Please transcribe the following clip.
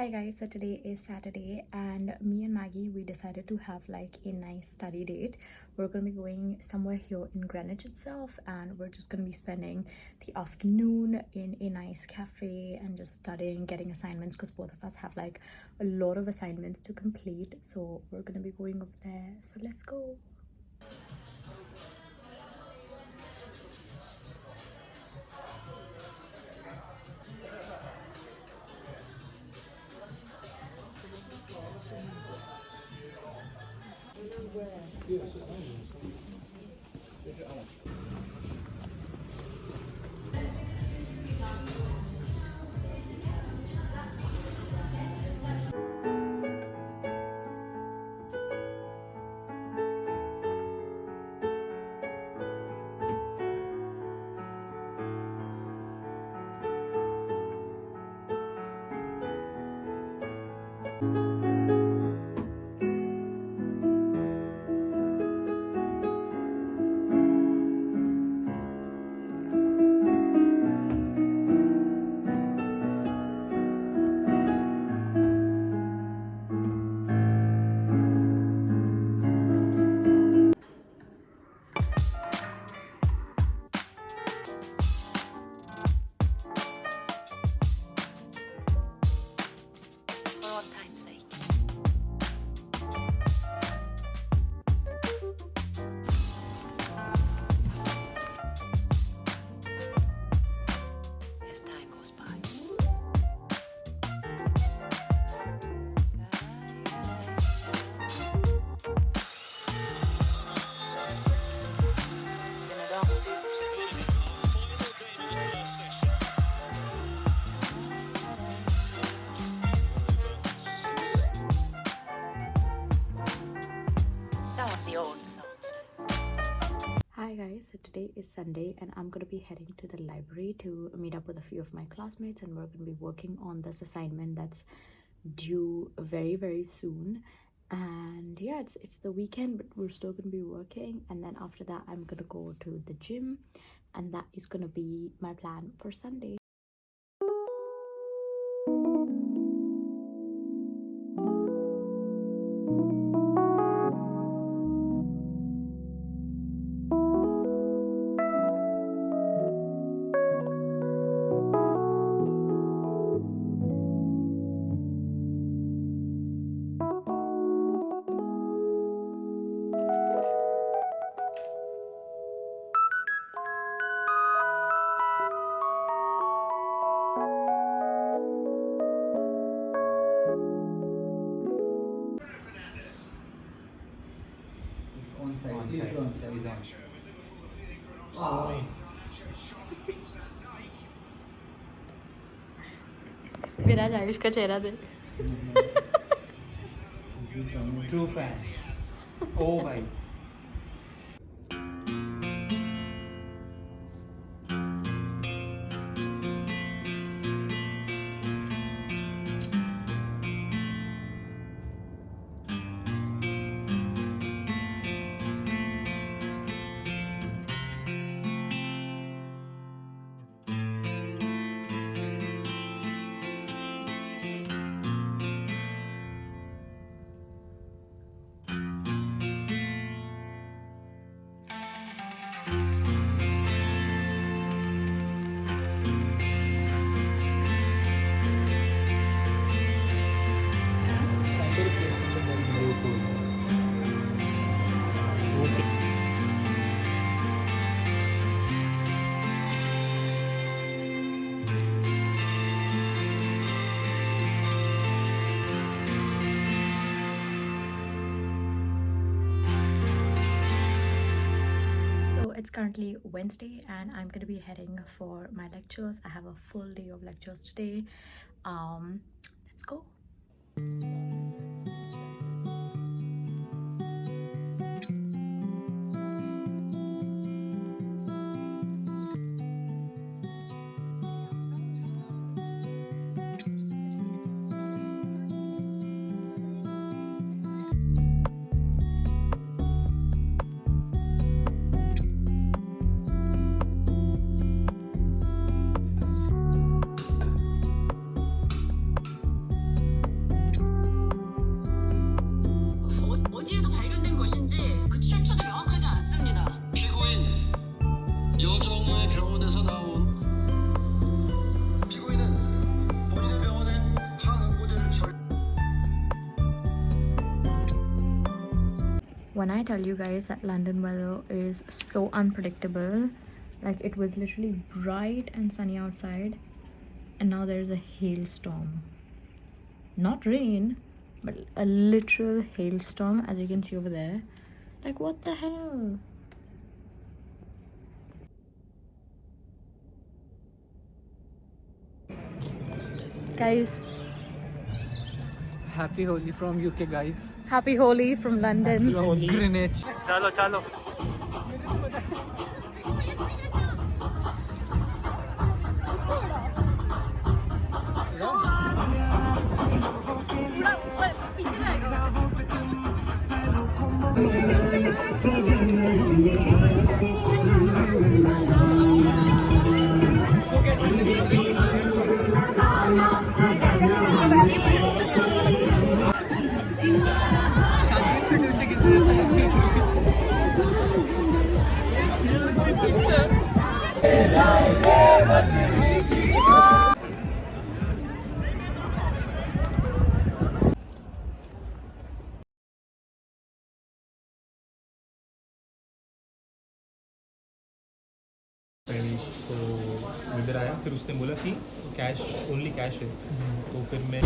Hi guys, so today is Saturday and me and Maggie, we decided to have like a nice study date. We're going to be going somewhere here in Greenwich itself, and we're just going to be spending the afternoon in a nice cafe and just studying, getting assignments, because both of us have like a lot of assignments to complete. So we're going to be going over there, so let's go. Hi guys, so today is Sunday and I'm gonna be heading to the library to meet up with a few of my classmates, and we're gonna be working on this assignment that's due very soon. And yeah, it's the weekend, but we're still gonna be working, and then after that I'm gonna go to the gym, and that is gonna be my plan for Sunday. विराज आयुष का चेहरा देख. True fan. Oh भाई. It's currently Wednesday and I'm going to be heading for my lectures. I have a full day of lectures today. Let's go. when I tell you guys that London weather is so unpredictable, like it was literally bright and sunny outside and now there's a hailstorm. Not rain, but a literal hailstorm, as you can see over there. Like, what the hell? Guys, Happy Holi from UK, guys. happy Holi from London. Greenwich. Chalo, chalo. तो इधर आया, फिर उसने बोला कि cash only cash है, तो फिर मैं